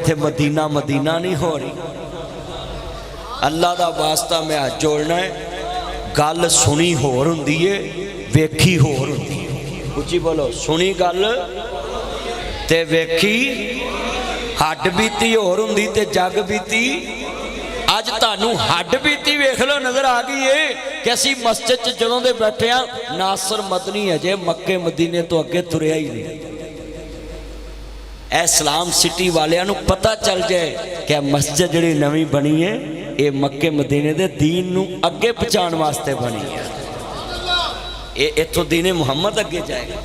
इत्थे Medina Medina नहीं हो रही। अल्लाह दा वास्ता मैं हाथ जोड़ना है, गल सुनी होर हुंदी है, वेखी होर हुंदी है। उच्ची बोलो, सुनी गल ते वेखी, हड्ड बीती होर हुंदी ते जग बीती। अज तुहानू हड्ड बीती वेख लो नज़र आ गई है कि असी मस्जिद च जदों दे बैठे हाँ, नासर मदनी अजे मक्के मदीने तो अगे तुरिया ही नहीं। इस्लाम सिटी वालियां नू पता चल जाए कि मस्जिद जिहड़ी नवीं बनी है ये मक्के मदीने दे दीन नू अगे पहुंचाने वास्ते बनी है। ये इत्थों दीने मुहम्मद अगे जाएगा।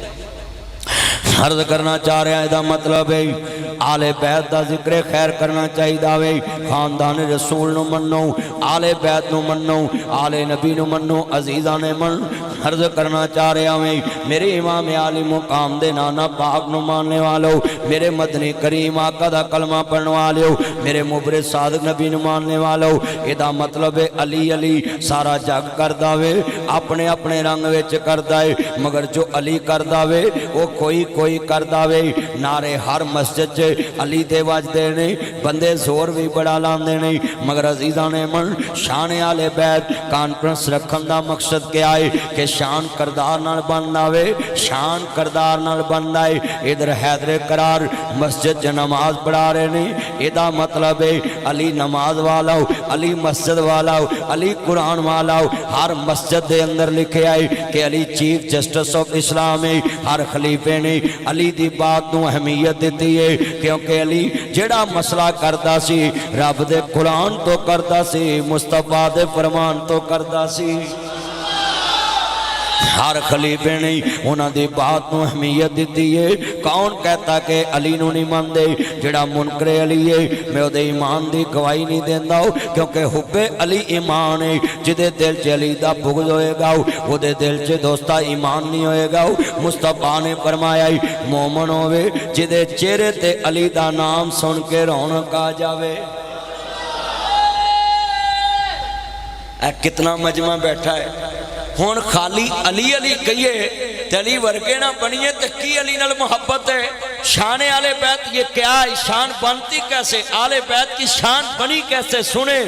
अर्ज करना चाह रहा है, मतलब है आले बैत का जिक्र खैर करना चाहिए वे। खानदान रसूल नू मनो, आले बैत नू मनो, आले नबी नू मनो, अजीज़ा ने मन। अर्ज करना चाह रहा मैं, मेरे इमाम आली मुकाम दे नाना पाक नू मानने वालों, मेरे मदनी करीम आका दा कलमा पढ़ने वालों, मेरे मुबरे सादक नबी नू मानने वालों। इहदा मतलब है अली अली सारा जग करदा वे, अपने अपने रंग विच करदा है, मगर जो अली करदा वे वो कोई कोई करदा वे। नारे हर मस्जिद च अली दे वजदे ने, बंदे जोर भी बड़ा लांदे ने, मगर अजीज़ा ने मन शान आले बैत कॉन्फ्रेंस रखन दा मकसद क्या है कि शान करदार नाल बनदा वे, शान करदार नाल बनदा है। इधर हैदर करार मस्जिद च नमाज पढ़ा रहे ने, इहदा मतलब है अली नमाज वाला हो, अली मस्जिद वाला हो, अली कुरान वाला हो। हर मस्जिद दे अंदर लिखे आए कि Ali chief justice of Islam है। हर खलीफे ने अली दी बात नू अहमियत दी है, क्योंकि अली जेड़ा मसला करदा सी रब दे कुरान तो करदा सी, मुस्तफा दे फरमान तो करदा सी। हर खलीफे ने उन्हां दी बात नू अहमियत दी है। कौन कहता कि अली नू नहीं मानदे? जेड़ा मुनकरे अली है मैं उहदे ईमान दी गवाही नहीं देंदा, क्योंकि हुब्बे अली ईमान है। जिदे दिल च अली दा बुग़्ज़ होएगा उहदे दिल च दोस्ता ईमान नहीं होएगा। मुस्तफा ने फरमाया मोमन होवे जिदे चेहरे ते अली दा नाम सुन के रौनक आ जावे। कितना मजमा बैठा है। हुण खाली अली अली कहिए ते अली वर्गे ना बनिए तो की अली नाल मोहब्बत है? शान आले बैत ये क्या है? शान बनती कैसे? आले बैत की शान बनी कैसे? सुने,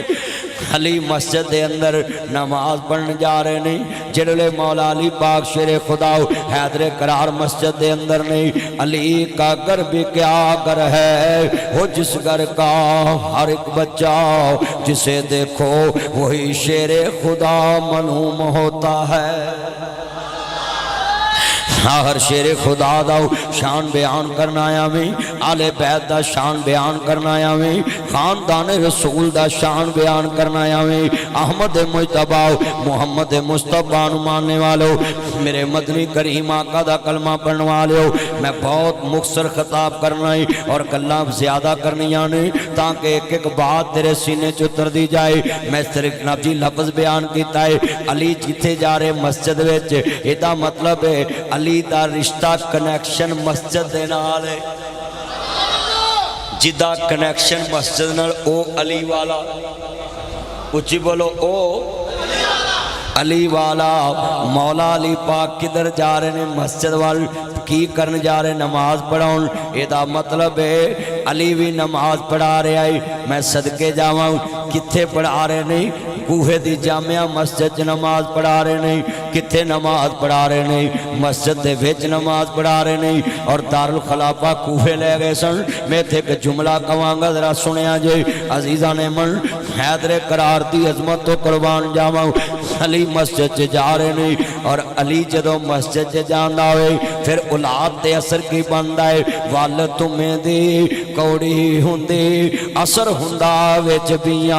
अली मस्जिद के अंदर नमाज पढ़ने जा रहे नहीं। जिले मौला अली पाक शेरे खुदा हैदर करार मस्जिद के अंदर नहीं। अली का घर भी क्या घर है, वो जिस घर का हर एक बच्चा जिसे देखो वही शेरे खुदा मलूम होता है। हर शेरे खुदा दा शान बयान करना आया मैं, आले बैत दा शान बयान करना आया मैं, खानदान रसूल दा शान बयान करना आया मैं। अहमद मुजतबा मोहम्मद मुस्तफा नू मानने वालों, मेरे मदनी करीम आका दा कलमा पढ़ने वालों, मैं बहुत मुख्तसर खिताब करना है और गल्लां ज़्यादा करनियां ने ताकि एक एक बात तेरे सीने च उतर दी जाए। मैं सिर्फ नबी लफ्ज़ बयान किया है। अली जिथे जा रहे मस्जिद विच, इहदा मतलब है अली दा रिश्ता कनैक्शन मस्जिद दे नाल है। जिदा कनैक्शन मस्जिद नाल ओ अली वाला। उच्ची बोलो, ओ अली वाला। मौला अली पाक किधर जा रहे हैं? मस्जिद वाल। की करने जा रहे? नमाज पढ़ाउन। एदा मतलब है अली भी नमाज पढ़ा रहा है। मैं सदके जावां, किथे पढ़ा रहे नहीं? कूहे दी जामिया मस्जिद च नमाज पढ़ा रहे नहीं। किथे नमाज पढ़ा रहे नहीं? मस्जिद दे विच नमाज पढ़ा रहे नहीं। और दारुल खलाफा कूहे ले गए सन। मैं इत्थे एक जुमला कवांगा, जरा सुनिया जे। अजीज़ा ने मन हैदर करार दी अजमत तो कुर्बान जावां। अली मस्जिद च जा रहे नहीं और अली जदों मस्जिद च जांदा होए फिर औलाद ते असर की बनदा है? वल तुमे दी कौड़ी हुंदी असर हुंदा विच बियां।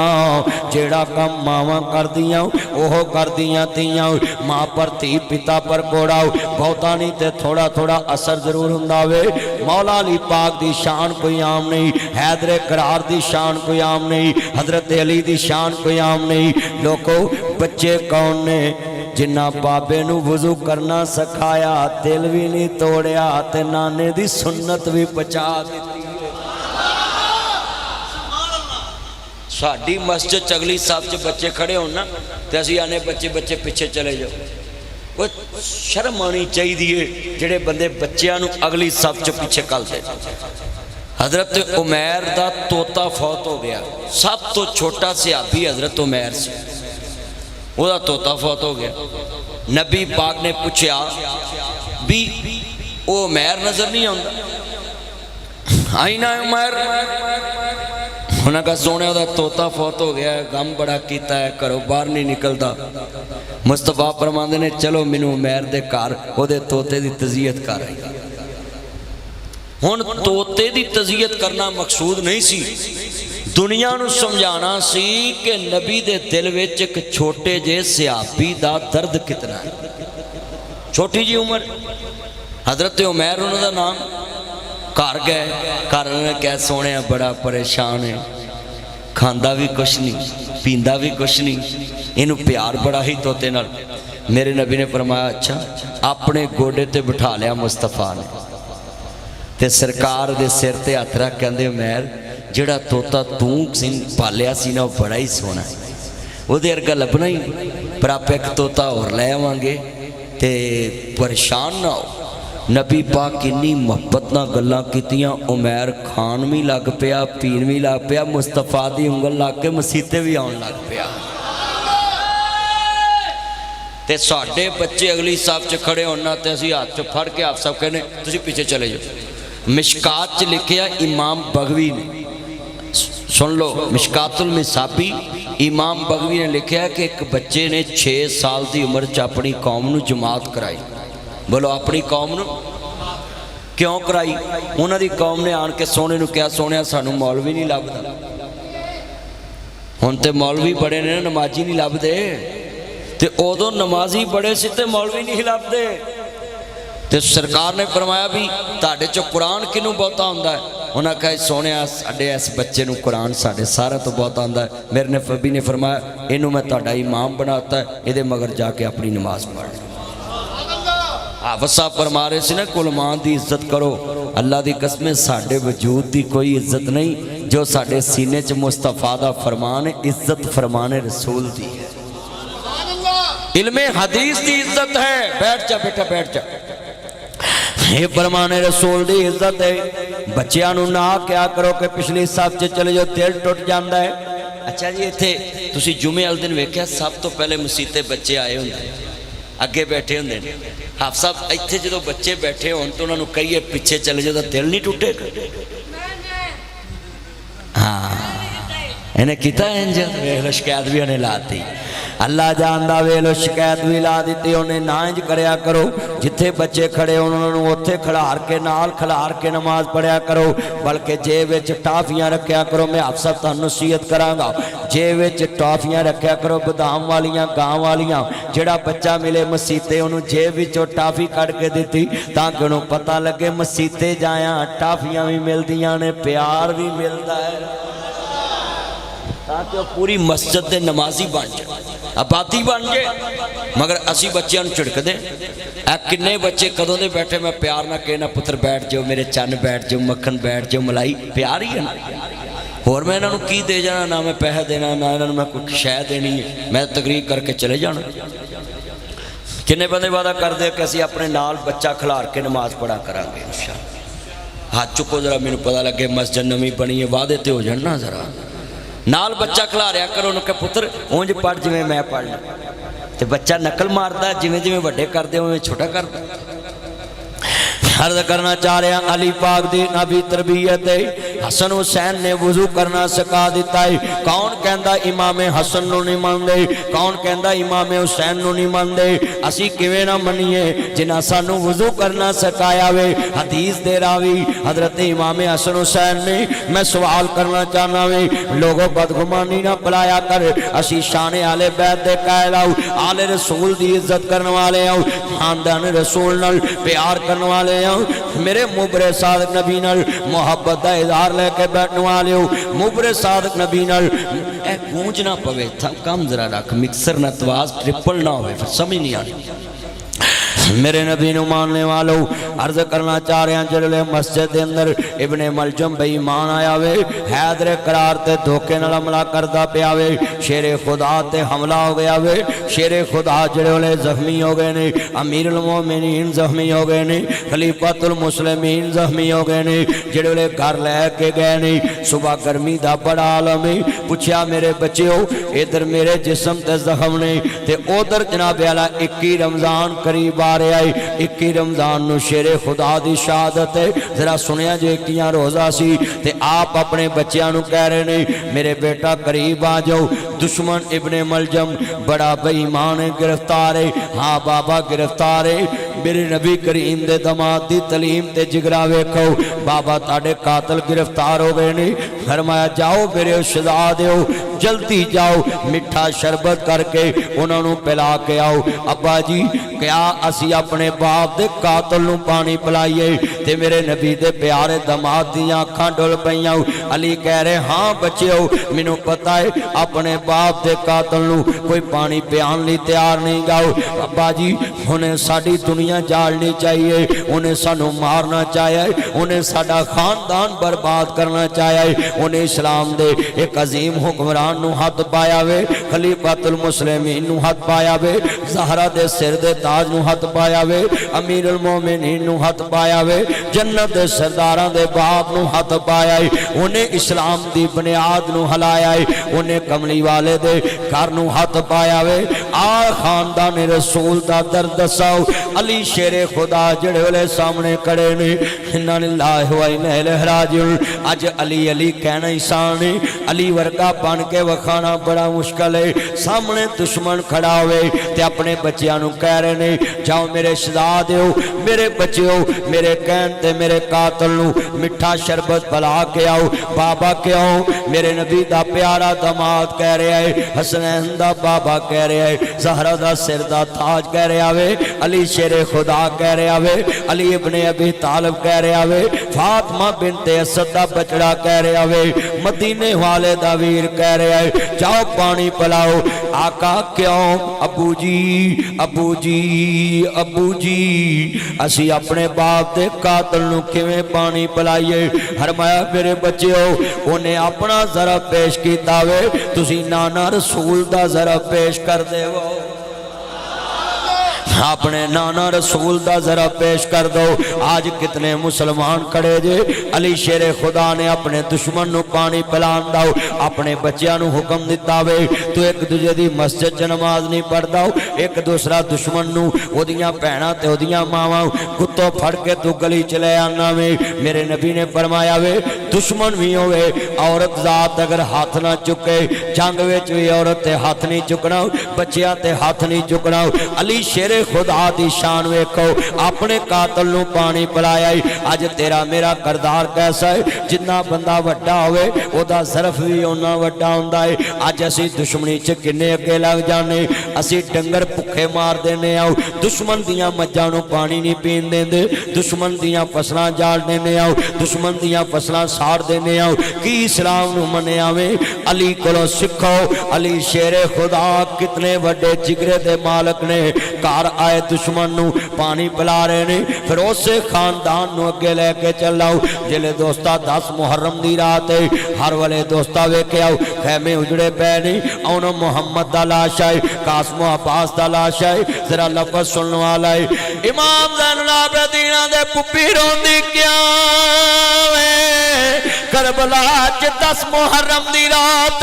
जेड़ा कम मावां करदियां ओह करदियां तियां। मां पर धी, पिता पर घोड़ा, बहुता नहीं ते थोड़ा थोड़ा असर जरूर हुंदा वे। मौला अली पाक दी शान कोई आम नहीं, हैदर करार दी शान कोई आम नहीं, हजरत अली दी शान कोई आम नहीं। लोगों बच्चे कौन ने जिन्ना बाबे नू वजू करना सिखाया, दिल भी नहीं तोड़िया ते नाने दी सुन्नत भी पचा दी। साडी मस्जिद चगली साहब च बच्चे खड़े हो ना तो असी आने बच्चे बच्चे पीछे चले जाओ। वो शर्म आनी चाहिए जेड़े बंदे बच्चों अगली साहब च पीछे कर दे। हजरत उमैर दा तोता फौत हो गया। सब तो छोटा सहाबी हजरत उमैर से, ਉਹਦਾ ਤੋਤਾ फौत हो गया। नबी पाक ने पूछा भी वो उमैर नजर नहीं आता, आई ना उमैर? उन्हें कहा सोने ਉਹਦਾ तोता फौत हो गया, गम बड़ा किया है, घरों बाहर नहीं निकलता। मुस्तफा फरमांदे ने चलो मैनू उमैर दे घर ਉਹਦੇ तोते की तज़ीयत कर आई। हुण तोते की तज़ीयत करना मकसूद नहीं सी, दुनिया नूं समझाना सी कि नबी दे दिल विच एक छोटे जे सहाबी दा दर्द कितना है। छोटी जी उम्र, हजरत उमैर उन्हां दा नाम। घर गए, घर ने कहा सोने बड़ा परेशान है, खांदा भी कुछ नहीं, पींदा भी कुछ नहीं, इनू प्यार बड़ा ही तोते नाल। मेरे नबी ने फरमाया अच्छा। अपने गोडे ते बिठा लिया मुस्तफा ने, ते सरकार दे सिर ते हथ रख कहंदे उमैर जिहड़ा तोता तू पालिया सी ना बड़ा ही सोहना है, उहदे वर्गा लभना ही, पर आप एक तोता होर लै आवांगे ते परेशान ना हो। नबी पाक इन्नी मुहब्बत नाल गल्लां कीतियां, उमैर खान भी लग पिया, पीन भी लग पिया, मुस्तफा दी उंगल लग के मसीते भी आउण लग पिया। ते साडे बच्चे अगली साफ च खड़े होना ते असीं हाथ च फड़ के आप सब कहने तुसीं पीछे चले जाओ। मिशकात च लिखिया इमाम बगवी ने, सुन लो मिशकातुल मिसाबी, इमाम बगवी ने लिखा कि एक बच्चे ने 6 साल की उम्र च अपनी कौम नूं जमात कराई। बोलो अपनी कौम नूं क्यों कराई? उन्हां दी कौम ने आन के सोने नूं कहा सोने सानू मौलवी नहीं लभदा। हुण ते मौलवी बड़े ने, नमाजी नहीं लभदे, ते उदों नमाजी बड़े सी ते मौलवी नहीं लभदे। ते सरकार ने फरमाया भी तुहाडे चों कुरान किनू बहुता आउंदा है? उन्हें कहा सोने साडे इस बच्चे नूं कुरान साडे सारे तो बहुत आंदा है। मेरे नबी ने फरमाया इनू मैं तुहाडा इमाम बनाता है, इहदे मगर जाके अपनी नमाज पढ़। हाफिज़ साहब फरमा रहे सी ना उलमा दी इज्जत करो। अल्लाह दी कसम साडे वजूद दी कोई इज्जत नहीं जो साडे सीने च मुस्तफा दा फरमान है, इज्जत फरमान रसूल दी है, इल्मे हदीस दी इज्जत है। बैठ जा बेटा बैठ जा, ये फरमाने रसूल दी इज्जत है। बच्चियां नूं ना क्या करो कि पिछली साफ च चले जाओ, दिल टुट जाता है। अच्छा जी इत्थे तुसीं जुमे वाले दिन वेख्या सब तो पहले मसीते बच्चे आए होंदे, अगे बैठे होंदे ने। हाफिज़ साहब इत्थे जदों बच्चे बैठे होण तो उन्हां नूं कहिए पिछे चले जाओ, दिल नहीं टुटेगा? हाँ इन्हें किया इंज, वेख लो शिकायत भी उन्हें लाती। अल्लाह जानदा वे लो शिकायत भी ला दी। उन्हें ना इंज करया करो, जिथे बच्चे खड़े उन्होंने उत्थे खड़ार के नाल खड़ार के नमाज पढ़िया करो, बल्कि जेब विच टाफियां रखिया करो। मैं आप सब तुहानूं नसीहत करांगा, जेब विच टाफियां रखिया करो, बदाम वालियां गां वालियां। जिहड़ा बच्चा मिले मसीते उन्होंने जेब विचों टाफी कढ़ के दिती ताकि उन्होंने पता लगे मसीते जाया टाफियां भी मिलदियां ने, प्यार भी मिलता है, ताकि वह पूरी मस्जिद दे नमाजी बन जाए, आबादी बन जाए। मगर असी बच्चों को झिड़कते किन्ने बच्चे कदों दे बैठे, मैं प्यार ना कहना पुत्र बैठ जाओ, मेरे चन्न बैठ जाओ, मक्खन बैठ जाओ, मलाई प्यार ही है ना। होर मैं इन्हों की दे जाना, ना मैं पैसा देना, ना इन्हों मैं कोई शह देनी है, मैं तकरीर करके चले जाना। किन्ने बंदे वादा करते कि असी अपने नाल बच्चा खिलार के नमाज पढ़ा करांगे इंशाअल्लाह। हाथ चुको जरा, मैनूं पता लगे मस्जिद नवीं बनी है, वादे ते हो जाण ना जरा। नाल बच्चा खिलारिया करो, उन्होंने कहा पुत्र उंज पढ़ जिवें मैं पढ़ना, तो बच्चा नकल मारता, जिवें जिवें वड्डे करते उवें छोटा करता। अर्ज करना चाह रहा अली पाक दी नबी तरबियत हसन हुसैन ने वुजू करना सिखा दिता है। कौन कहता इमाम हसन नूं नहीं मनदे, कौन कहता इमाम हुसैन नूं नहीं मनदे? असी किवें ना मनीए जिन्हां सानू वुजू करना सिखाया वे। हदीस दे रावी हजरत इमाम हसन हुसैन ने। मैं सवाल करना चाहना वे, लोगों बदगुमानी ना बुलाया कर, असी शाने आले बैत दे कायल आओ, आले रसूल दी इज्जत करने वाले आओ, खानदान रसूल नाल प्यार करने वाले आओ, मेरे मुबरे सादक नबी नाल मोहब्बत दा इजहार लेके बैठने वाले हो। मुबरे सादक नबी नाल गूंज ना पवे, कम जरा रख, मिक्सर ना तवाज ट्रिपल ना हो, फिर समझ नहीं आनी। मेरे नबी नू मानने वालों अर्ज करना चाह रहे हैं जड़े मस्जिद के अंदर इब्ने मलजम बेईमान आया वे हैदर करार ते धोखे नाल हमला करदा पिया वे शेरे खुदा ते हमला हो गया वे शेरे खुदा जड़े वाले जख्मी हो गए ने अमीरुल मोमिनीन जख्मी हो गए ने खलीफतुल मुस्लिमीन जख्मी हो गए ने जड़े वाले घर लैके गए ने सुबह गर्मी दा बड़ा आलम है पूछया मेरे बच्चों इधर मेरे जिस्म ते जख्म ने ते उधर जनाब आला 21 रमजान करीब आ रहा है 21 रमजान नू शेरे खुदा दी शहादत है जरा सुनिया जे कियां रोजा सी ते आप अपने बच्चों नू कह रहे ने मेरे बेटा करीब आ जाओ दुश्मन इब्ने मलजम बड़ा बेईमान है गिरफ्तार है हाँ बाबा गिरफ्तार है मेरे नबी करीम दे दमाद दी तलीम ते जिगरा वेखो बाबा ताड़े कातल गिरफ्तार हो गए ने फरमाया जाओ मेरे शहजादे हो जल्दी जाओ मिठा शरबत करके उन्होंने पिला के आओ अब्बा जी क्या असी अपने बाप दे कातल नू पानी पिलाइए ते मेरे नबी दे प्यारे दमाद दी अखां डुल पईयां अली कह रहे हाँ बच्चो मैनू पता है अपने बाप दे कातल नू कोई पानी पियान लई तैयार नहीं गाओ अब्बा जी उन्हें साडी दुनिया जालनी चाहिए उन्हें सानू मारना चाहिए उन्हें साडा खानदान बर्बाद करना चाहिए उन्हें इस्लाम दे एक अजीम हुक्मरान नू हाथ पाया वे खलीफतुल मुस्लिमीन नू हाथ पाया वे ज़हरा दे सिर दे ताज नू हाथ पाया वे अमीरुल मोमिनीन नू हाथ पाया वे जन्नत दे सरदारां दे बाप नू हाथ पाया है उन्हें इस्लाम दी बुनियाद नू हलाया है उन्हें कमली वाले दे घर नू हाथ पाया वे आ खानदान रसूल दा दर्द दसाओ अली शेरे खुदा जड़े वाले सामने खड़े ने इन्ना लिल्लाहि व इन्ना इलैहि राजिऊन अज अली अली कहना ही सान है अली वर्गा बन के वखाना बड़ा मुश्किल है सामने दुश्मन खड़ा हुए ते अपने बच्चों नू कह रहे ने जाओ मेरे शहजादे हो मेरे बच्चों मेरे कहन ते मेरे कातल नू मिठा शरबत पिला के आओ बाबा क्यों मेरे नबी दा प्यारा दमाद कह रहा है हसनैन दा बाबा कह रहा है ज़हरा दा सिर दा ताज कह रहा वे अली शेरे खुदा कह रहा वे अली इब्ने अबी तालिब कह रहा वे फातिमा बिनते असद दा बचड़ा कह रहा वे मदीने वाले दा वीर कह रहा है जाओ पानी पिलाओ आका क्यों अबू जी अबू जी अबू जी असी अपने बाप दे कातल नू किवें पानी पिलाइए फरमाया मेरे बच्चों उन्हें अपना जरा पेश कीता वे तुसी नाना रसूल दा जरा पेश कर देवो अपने नाना रसूल दा जरा पेश कर दो आज कितने मुसलमान खड़े जे अली शेरे खुदा ने अपने दुश्मन नू पानी पिलान दो अपने बच्चों नू हुक्म दिता वे तू एक दूजे दी मस्जिद च नमाज नहीं पढ़दा एक दूसरा दुश्मन नू ओदियां भैणां ते ओदियां मावां कुत्तों फड़ के तू गली च ले आना वे मेरे नबी ने फरमाया वे दुश्मन भी होवे औरत जात अगर हाथ ना चुके जंग विच भी औरत ते हाथ नहीं चुकना बच्चियां ते हाथ नहीं चुकना अली शेरे खुदा दी शान वेखो अपने कातल नू पानी पिलाया अज तेरा मेरा करदार कैसा है जिन्ना बंदा वड्डा होवे ओदा ज़र्फ भी उन्ना वड्डा हुंदा है अज असी दुश्मनी च किन्ने अगे लग जाने असी डंगर भुखे मार देने आओ दुश्मन दियां मज्जां नू पानी नहीं पीन देंदे दुश्मन दियां फसलां जाल देने आओ दुश्मन दियां फसलां साड़ देने आओ की इस्लाम नू मन्निया वे अली कोलों सिखो अली शेरे खुदा कितने वड्डे जिगरे दे मालक ने घर आए दुश्मन नू पानी पिला रहे ने फिर उसे खानदान नू अगे लेके चल आओ जिले दोस्ता 10 मुहर्रम दी रात है हर वाले दोस्ता वेखे आओ खैमे उजड़े पे नहीं आउनो मुहम्मद दा लाश है कासमो अब्बास दा लाश है जरा लफ्ज़ सुनने वाला है इमाम ज़ैनुल आबिदीन दे पुप्पी रोंदी क्या करबला च 10 मुहर्रम दी रात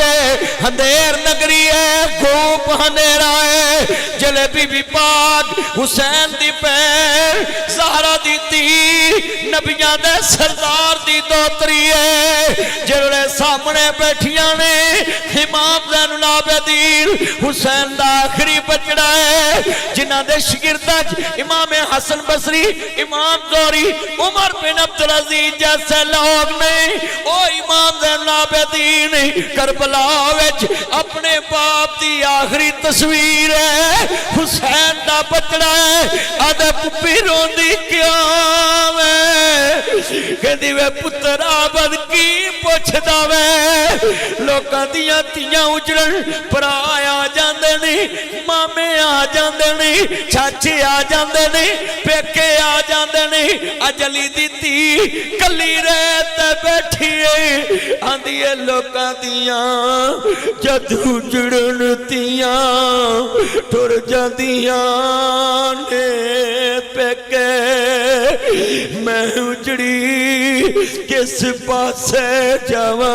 अंधेर नगरी है खूब अंधेरा है जले बीबी पाक हुसैन दी भैन ज़हरा दी धी नबियां दे सरदार दी दोतरी है जिहड़े सामने बैठियां ने इमाम ज़ैनुल आबिदीन हुसैन दा आखिरी बचड़ा है जिन्हां दे शागिर्दां च इमाम हसन बसरी इमाम ज़ोहरी उमर बिन अब्दुल अजीज जैसे लोग ने ओ इमाम ज़ैनुल आबिदीन करबला विच अपने बाप दी आखिरी तस्वीर है हुसैन दा बचड़ा है आदे पुप्पी रोंदी क्यों वे कहदी वे पुत्रा बद की पुछदा वे लोकां दियां धीआं उजड़न भरा आ जांदे ने मामे आ जांदे ने चाचे आ जांदे ने पेके आ जांदे ने अजली दी धी कली रह ते बैठी है आंदी है लोकां दियां जद उजड़न धीआं टुर जांदियां ने पेके मैं उजड़ी किस पासे जावा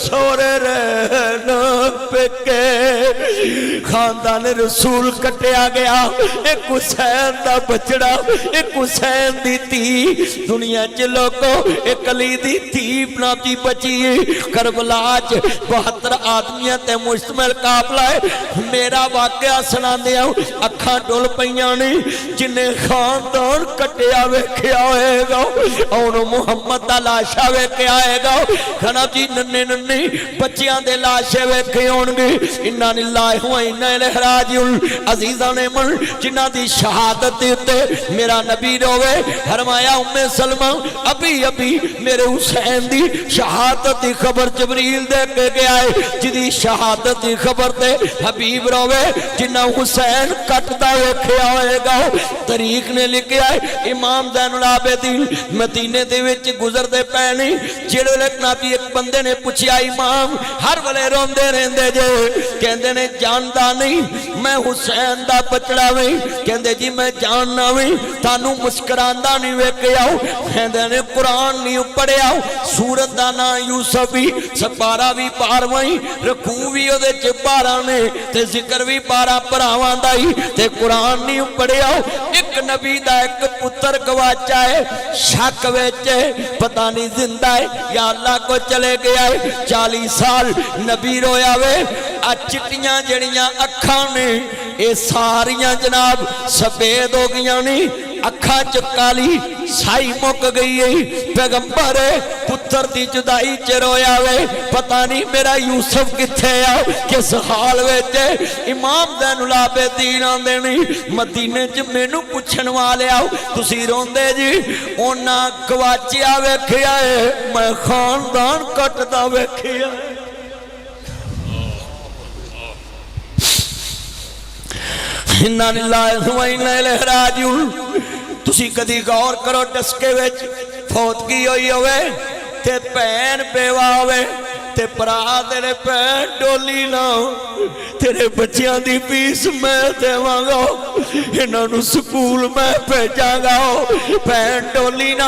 सोरे रहना पेके खानदान रसूल कटिया गया एक हुसैन दा बचड़ा एक हुसैन दी धी दुनिया च लोगों एक अली दी धी नाती बची करबला च 72 आदमियां ते मुश्तमिल काफला है मेरा वाकया सुनांदे अखां डुल पईयां ने जिन्ने खानदान कटिया वेख्या होएगा और मुहम्मद दा लाशा वेख्या आएगा खना जी नन्ने नन्ने बच्चियां दे लाशे वेखे होणगे इन्ना लिल्लाहि व इन्ना इलैहि राजिऊन अजीज़ां ने मन जिन्हां दी शहादत दे उत्ते मेरा नबी रोवे फरमाया उम्मे सलमा अभी अभी मेरे हुसैन दी शहादत दी खबर जबरील दे के गया है जिदी शहादत दी खबर ते हबीब रोवे जिन्ना हुसैन कटदा वेख्या होएगा तरीक ने लिखा है इमाम ज़ैनुल आबिदीन मदीने दे विच गुजरदे पए ने जेड़े नाती एक बंदे ने पूछया इमाम हर वेले रोंदे रहिंदे जे कहंदे ने जानदा नहीं मैं हुसैन दा बचड़ा वे कहंदे जी मैं जानना वे तानू मुस्कुरांदा नहीं वेख्या कहंदे ने कुरान नहीं पढ़िया सूरत दा नाम यूसुफ भी सपारा भी 12वां रकू भी ओदे च 12 ने ते जिक्र भी 12 भरावां दा ही ते कुरान नहीं पढ़िया एक नबी दा एक पुत्र गवाचा है शक विच पता नहीं जिंदा है या अल्लाह को चले गया है 40 साल नबी रोया वे आ चिट्टियां जड़ियां अखां ने ये सारियां जनाब सफेद हो गई ने अखां च काली साई मुक गई है पैगंबर पुत्र दी जुदाई च रोया वे पता नहीं मेरा यूसुफ किथे आ किस हाल विच इमाम ज़ैनुल आबिदीन आंदे ने मदीने च मैनू पुछण वाले आओ तुसी रोंदे जी ओना गवाचिया वेख्या है मैं खानदान कटदा वेख्या इन्ना लिल्लाहि व इन्ना इलैहि राजिऊन तुसी कदी गौर करो टसके विच फौतगी होई होवे ते भैन बेवा होवे ते भरा तेरे भैन डोली ना तेरे बच्चियां दी फीस मैं देवांगा इन्हां नूं स्कूल मैं भेजांगा भैन डोली ना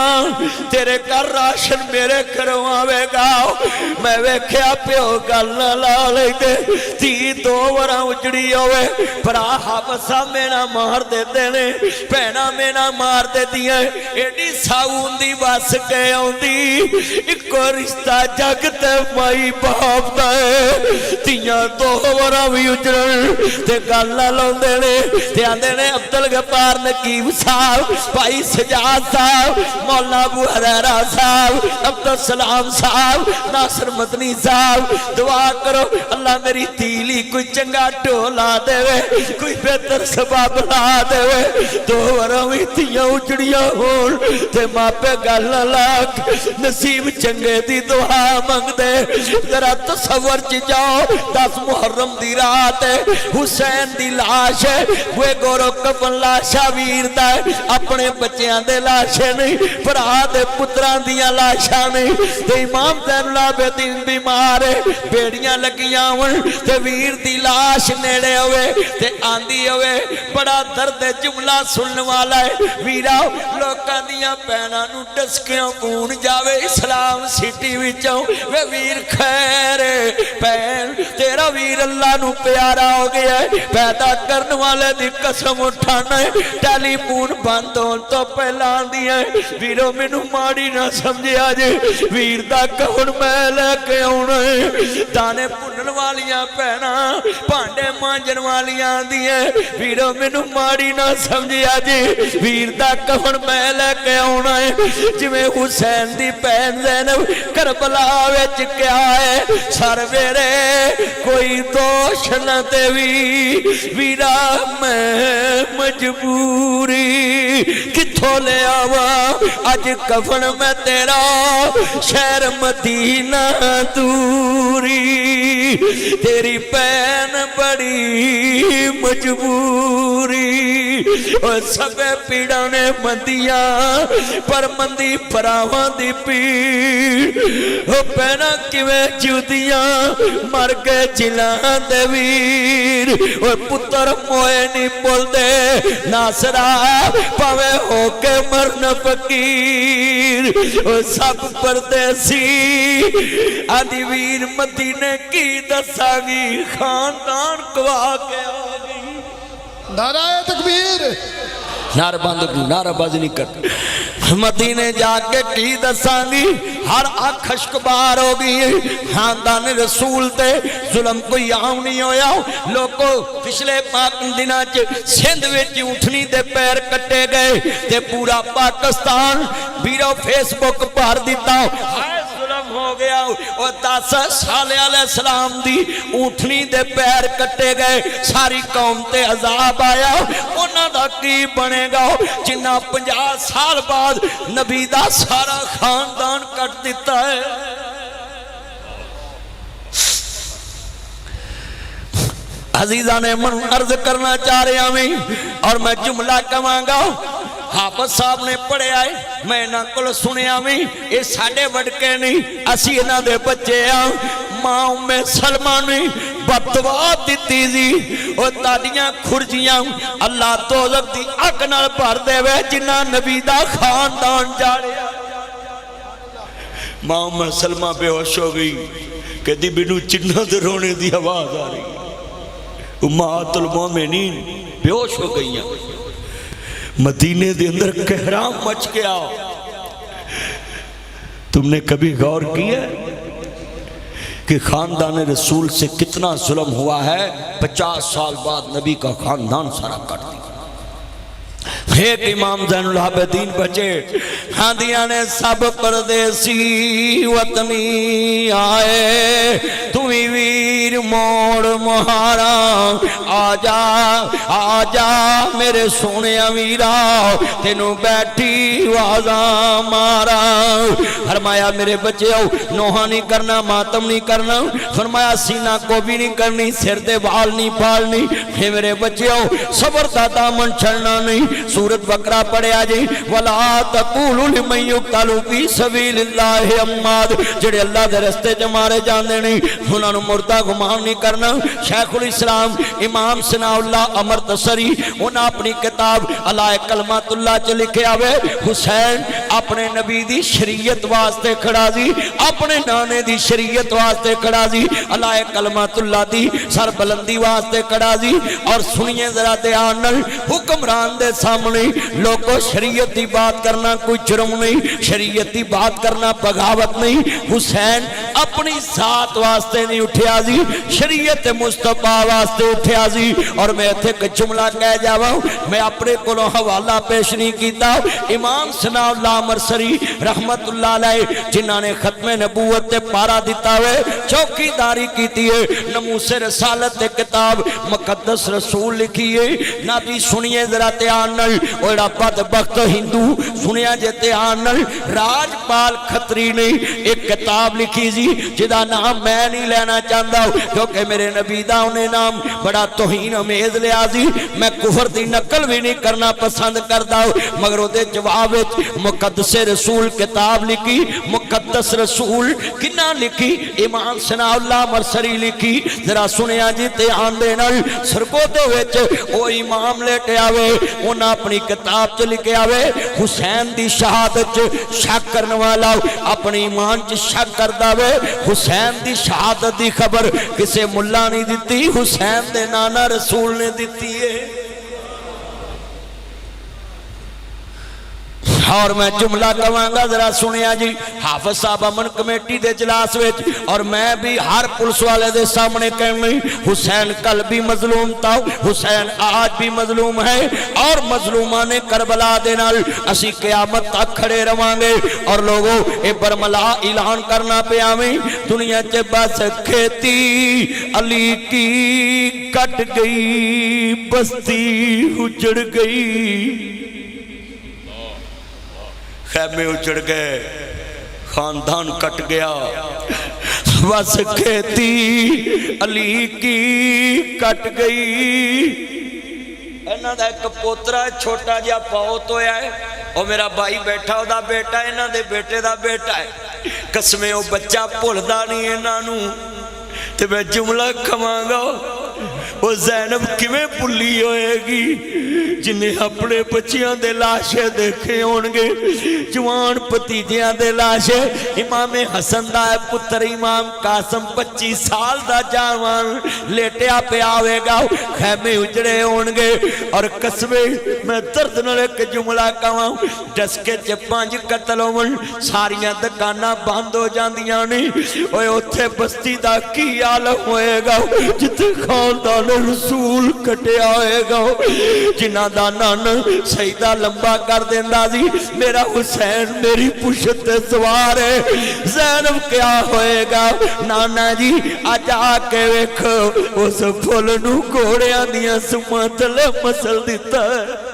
तेरे घर राशन मेरे घरों आवेगा मैं वेख्या प्यो गल ना ला लेंदे धी 2 वारां उजड़ी होवे भरा हाबसा मेना मार देते ने भैणां मेना मार देदियां एडी साउन दी बस के आउंदी इको रिश्ता जग ते माई बाप दा धीआं 2 वारां भी उजड़न ते गल ना लाउंदे ने ते आंदे ने अब्दुल गफ्फार नकीब साहब भाई सजाद साहब मौला अबू हुरैरा साहब अब्दुल सलाम साहब नासिर मदनी साहब दुआ करो अल्लाह मेरी धीली कोई चंगा ढोला देवे कोई बेहतर सबब ला देवे 2 वारां भी धीआं उजड़ियां होण ते मापे गल ना लाग नसीब चंगे दी दुआ मंगदे जरा तसव्वुर च जाओ 10 मुहर्रम दी रात हुसैन दी लाश वे गोरो कफन लाशा वीर दा अपने बच्चों दे लाशे नहीं भरा दे पुत्रां दियां लाशा नहीं ते इमाम ज़ैनुल आबिदीन बीमार बेड़ियां लगियां होण ते वीर दी लाश नेड़े होवे ते आंदी होवे बड़ा दर्द जुमला सुनने वाला है वीरा लोकां दियां भैणां नूं टसकियां पूण जावे इस्लाम सिटी विचों वे वीर खैर भैन तेरा वीर अल्लाह नू प्यारा हो गया है पैदा करने वाले दी कसम उठाना है टेलीफोन बंद होने तो पहला आंदी है वीरो मैनू माड़ी ना समझिया जे वीर दा कौन मैं लेके आउणा है दाने भुनण वालियां भैणां भांडे मांजण वालियां आंदियां वीरो मैनू माड़ी ना समझिया जे वीर दा कौन मैं लेके आउणा है जिवें हुसैन दी भैन ज़ैनब करबला विच क्या है सर वेरे कोई दोष न देवी वीरा मैं मजबूरी किथों ले आवा अज कफन मैं तेरा शहर मदीना दूर تیری بہن بڑی مجبوری اور سب پیڑا نے مندیاں پر مندی پراواں دی پیڑ وہ بہنا کیویں جودیاں مر کے جلان دے ویر اور پتر موئے نہیں بول دے ناصرہ پاوے ہو کے مرن فقیر اور سب پردیسی آدھی ویر مدینے کی دساگی خاندان گوا کے آگئی نعرہ تکبیر نعرہ نعرہ بازی نہیں کرتے مدینے جا کے کی دسانگی ہر آنکھ خشکبار ہو گئی خاندان رسول تے ظلم کوئی عام نہیں ہویا لوگوں پچھلے دنوں سندھ وچ اونٹنی دے پیر کٹے گئے تے پورا پاکستان بیرو فیس بک پار دیتا ہو گیا اور 10 سال علیہ السلام دی اونٹنی دے پیر کٹے گئے ساری قوم تے عذاب آیا انہاں دا کی بنے گا جنہ 50 سال بعد نبی دا سارا خاندان کٹ دیتا ہے عزیزہ نے من عرض کرنا چاہ رہے ہمیں اور میں جملہ کہاں گا حافظ صاحب نے پڑھے آئے میں نہ کل سنے آمیں یہ ساڑھے وڑکے نہیں اسی نہ دے بچے آؤں ماں میں سلمان نے بدوا دیتی زی اور تاڑیاں کھرجیاں اللہ توزق دی اگنال پار دے وے جنہ نبی دا خاندان جاڑے ماں میں سلمان بے ہوش ہو گئی کہ دی بنو چنہ دے رونے دی آواز آ رہی امہات المومنین بے ہوش ہو گئی ہیں مدینے دے اندر کہرام مچ گیا تم نے کبھی غور کیا کہ خاندان رسول سے کتنا ظلم ہوا ہے 50 سال بعد نبی کا خاندان سارا کٹ دیا ایک امام زین العابدین بچے ہاندیاں نے سب پردیسی وطنی آئے تمہیں ویر موڑ مہارا آجا میرے سونے امیرہ تینوں بیٹھی وازاں مارا فرمایا میرے بچے ہو نوحہ نہیں کرنا ماتم نہیں کرنا فرمایا سینہ کو بھی نہیں کرنی سر دے بال نہیں پالنی میرے بچے ہو صبر تا دامن چھڑنا نہیں سورت بقرہ پڑھے آجی وَلَا تَقُولُ لِمَنْ يُقْتَلُ فِي سَبِيلِ اللَّهِ اماد جڑے اللہ دے رستے جمارے جاندے نہیں انہوں نے مردہ گمان نہیں کرنا شیخ الاسلام امام ثناء اللہ امرتسری انہاں اپنی کتاب علائے کلمات اللہ چ لکھے آوے حسین اپنے نبی دی شریعت واسطے کھڑا دی اپنے نانے دی شریعت واسطے کھڑا دی علائے کلمات اللہ دی سر بلندی واسطے کھڑا دی اور سنیے ذرا دیانل حکمران دے سامنے لوگوں شریعت دی بات کرنا کوئی جرم نہیں شریعت دی بات کرنا بغاوت نہیں حسین اپنی ذات واسطے نہیں اٹھیا جی شریعت مصطفیٰ واسطے اٹھیا جی اور میں تھے کہ جملہ کہہ جاوا ہوں میں اپنے کلوں حوالہ پیش نہیں کیتا امام ثناء اللہ مرسری رحمت اللہ علیہ جنہاں نے ختم نبوت تے پارا دیتا ہوئے چوکی داری کیتی ہے نموس رسالت کتاب مقدس رسول لکھی ہے نبی سنیے ذرا تیانل اوڑا بدبخت ہندو سنیا جے تیانل راج پال کھتری نے ایک کتاب لکھی جی جدا نام میں نہیں لینا چاہتا ہوں کیونکہ میرے نبی دا انہیں نام بڑا توہین امیز لیا جی میں کفر دی نقل بھی نہیں کرنا پسند کرتا ہوں مگر وہ دے جواب مقدس رسول کتاب لکھی مقدس رسول کنہ لکھی امام ثناء اللہ مرسری لکھی ذرا سنیا جی تیان دینل سرکو دے ویچ او امام لیٹے آوے انہاں اپنی کتاب چ لکھے آوے حسین دی شہادت شک کرنے والا اپنی ایمان چ شک کر داوے حسین دی شہادت دی خبر کسے ملا نہیں دیتی حسین دے نانا رسول نے دیتی ہے اور میں جملہ کہاں گا ذرا سنیا جی حافظ صاحب امن کمیٹی دے اجلاس وچ اور میں بھی ہر پولیس والے دے سامنے کہنے حسین کل بھی مظلوم تھا حسین آج بھی مظلوم ہے اور مظلومان کربلا دے نال اسی قیامت تک کھڑے رہاں گے اور لوگوں اے برملا اعلان کرنا پہ آویں دنیا چ بس کھیتی علی کی کٹ گئی بستی اجڑ گئی خیمے اجڑ گئے خاندان کٹ گیا बस खेती अली की कट गई। इन्हां दा एक पोतरा छोटा जिहा पौत होया है, और मेरा भाई बैठा ओदा बेटा, इन्हां दे बेटे दा बेटा है। कसमें वो बच्चा भुलदा नहीं इन्हां नूं। ते मैं जुमला कहांगा, वो ज़ैनब किवें भुल्ली होएगी जिन्हें अपने बच्चियां दे लाशे देखे होणगे, जवान भतीजियां दे लाशे। इमाम हसन दा पुत्र इमाम कासम 25 साल दा जवान लेटिया पिया होवेगा, खैमे उजड़े होणगे। और कसमे मैं दर्द नाल एक जुमला कहां, डसके च 5 कतल होवन, सारियां दुकानां बंद हो जांदियां ने। ओए उत्थे बस्ती दा की आलम होएगा जिथे खानदान रसूल कटिया होएगा, जिन्हां दा नन सईदा लंबा कर देंदा सी। मेरा हुसैन मेरी पुछत ते सवार है, ज़ैनब क्या होएगा। नाना जी अज आके वेखो उस फुल नूं घोड़ियां दियां सुमां थले मसल दिता है।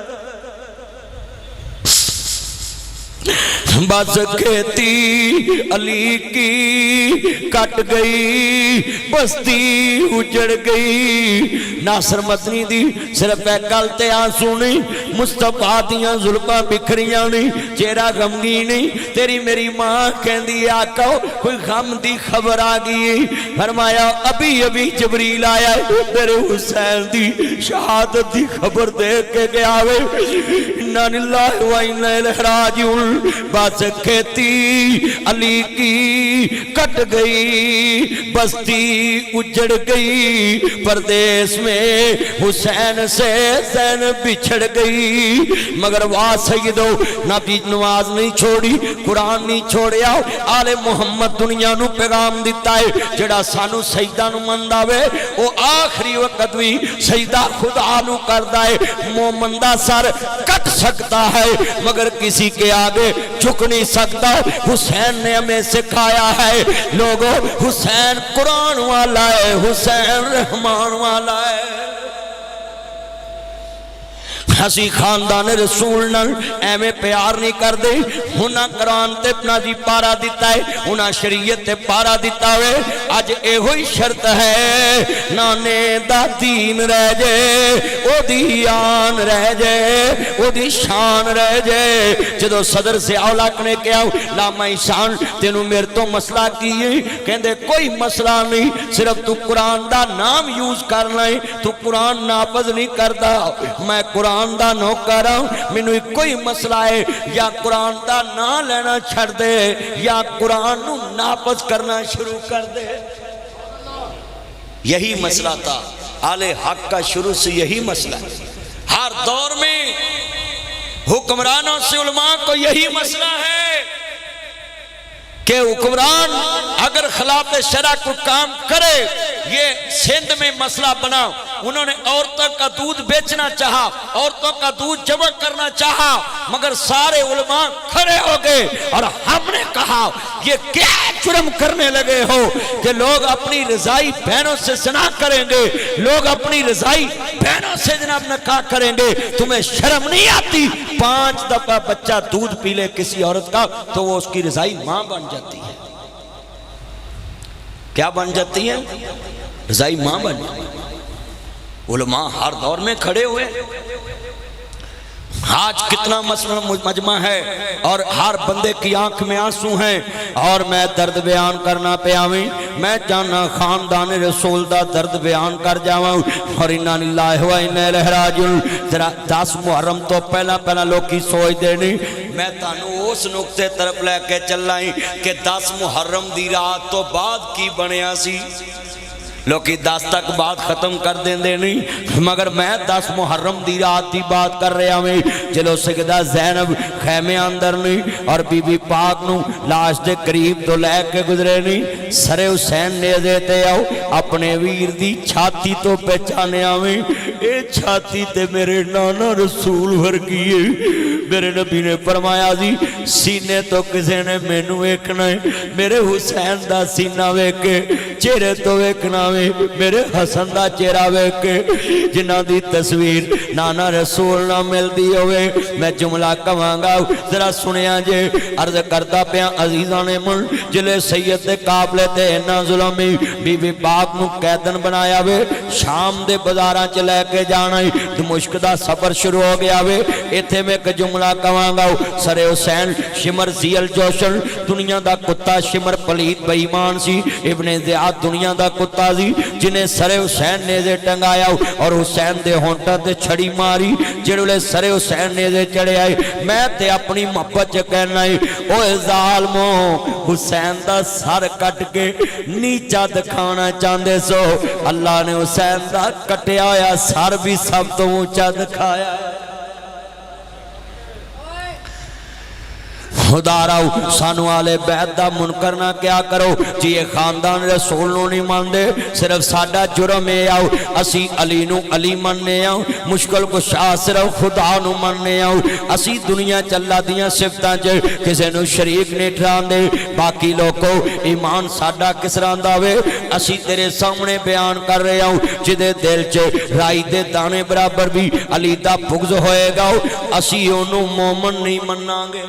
बस खेती अली की कट गई, बस्ती उजड़ गई। नासर मदनी दी सिर्फ एक गल ते आंसू नहीं, मुस्तफा दियां जुल्फां बिखरियां नहीं, चेहरा गमगीन नहीं। तेरी मेरी मां कहंदी आका कोई गम दी खबर आ गई। फरमाया अभी अभी जबरील आया है, मेरे हुसैन दी शहादत दी खबर दे के गया वे। इन्ना लिल्लाहि व इन्ना इलैहि राजिऊन। बस खेती अली की कट गई, बस्ती उजड़ गई। परदेश में हुसैन से ज़ैनब बिछड़ गई। मगर वाह सैयदो, नबी नमाज नहीं छोड़ी, कुरान नहीं छोड़िया। आले मुहम्मद दुनिया नू पैगाम दिता है, जेड़ा सानू सजदा नू मनदा वे वो आखिरी वक्त भी सजदा खुदा नू करदा है। मोमन दा सर कट सकता है मगर किसी के आगे झुक नहीं सकता। हुसैन ने हमें सिखाया है लोगों, हुसैन कुरान वाला है, हुसैन रहमान वाला है। असी खानदान रसूल नाल एवें प्यार नहीं करते। उन्हां कुरान ते अपना जी पारा दिता है, उन्हां शरीयत ते पारा दिता है। अज एहो ही शर्त है, नाने दा दीन रह जाए, ओदी आन रह जाए, ओदी शान रह जाए। जदों सदर ज़ियाउल-हक ने कहा लामा ईशान तेनू मेरे तो मसला की है, कहंदे कोई मसला नहीं, सिर्फ तू कुरान दा नाम यूज करना है, तू कुरान नाफज नहीं करदा। मैं कुरान दा नौकर हूं, मैनू कोई मसला है, या कुरान दा नाम लेना छड़ दे या कुरान नू नाफज करना शुरू कर दे। यही मसला था आले हक का, शुरू से यही मसला है। हर दौर में हुक्मरानों से उलमा को यही मसला है कि हुक्मरान अगर खिलाफ शरा को काम करे। ये सिंध में मसला बना, उन्होंने औरतों का दूध बेचना चाहा, औरतों का दूध जमा करना चाहा, मगर सारे उलमा खड़े हो गए और हमने कहा ये क्या जुर्म करने लगे हो कि लोग अपनी रजाई बहनों से ज़िना करेंगे, लोग अपनी रजाई बहनों से जनाब निकाह करेंगे, तुम्हें शर्म नहीं आती? 5 दफा बच्चा दूध पी ले किसी औरत का तो वो उसकी रजाई मां बन जाती है। क्या बन जाती है? रजाई मां बन जाती है। उलमा हर दौर में खड़े हुए। आज कितना मजमा है और हर बंदे की आंख में आंसू हैं और मैं दर्द बयान करना पिया। मैं चाहना खानदान रसूल दा दर्द बयान कर जावां। और इन्ना लिल्लाहि व इन्ना इलैहि राजिऊन। जरा 10 मुहर्रम तो पहला लोग सोचते नहीं, मैं तुहानू उस नुक्ते तरफ लैके चलना कि 10 मुहर्रम दी रात तो बाद की बनिया सी। लोग 10 तक बात खत्म कर देंगे नहीं, मगर मैं 10 मुहर्रम दी रात की बात कर रहा हूँ। चलो सजदा ज़ैनब खैमे अंदर नहीं और बीबी पाक नू लाश के करीब तो लैके गुजरे नहीं। सरे हुसैन ने देते आओ अपने वीर दी छाती तो पहचानिया में, ये छाती ते मेरे नाना रसूल वर्गी है। मेरे नबी ने फरमाया जी सीने तो किसी ने मैनू वेखना है, मेरे हुसैन दा सीना वेख के चेहरे तो वेखना वे मेरे हसन दा चेहरा वेख के जिन्हां दी तस्वीर नाना रसूल ना मिलदी होवे मैं जुमला कवांगा जरा सुनिया जे अर्ज करदा पिया अजीज़ां ने मुन जिले सैयद दे काबले ते इन्ना जुल्म बीबी पाक नूं कैदन बनाया वे शाम दे बाजारां च लैके जाना दमिश्क दा सफर शुरू हो गया वे इत्थे मैं एक जुमला कवांगा सरे हुसैन शिमर जियल जोशन दुनिया दा कुत्ता शिमर पलीत बेईमान सी इब्ने ज़ियाद दुनिया दा कुत्ता सी जिन्हें सरे हुसैन ने जे टंगाया और हुसैन दे होंठा ते छड़ी मारी जिहड़े सरे हुसैन ने जे चढ़े आए मैं ते अपनी मोहब्बत च कहना ओए ज़ालमो हुसैन दा सर कट के नीचा दिखाना चाहते सो अल्लाह ने हुसैन दा कटिया होया सर भी सब तो ऊंचा दिखाया खुदाराओ सानू आले बैत दा मुनकर ना क्या करो जी ये खानदान रसूल नूं नहीं मानदे सिर्फ साडा जुर्म ए आओ असी अली नूं अली मनने आओ मुश्किल कुशा सिर्फ खुदा नूं मनने आओ असी दुनिया च अल्लाह दियां सिफतां च किसे नूं शरीक नहीं ठहरांदे बाकी लोगों ईमान साडा किस तरह दा वे असी तेरे सामने बयान कर रहे आओ जिदे दिल च राई दे दाने बराबर भी अली दा बुग़्ज़ होएगा असी ओनू मोमन नहीं मनांगे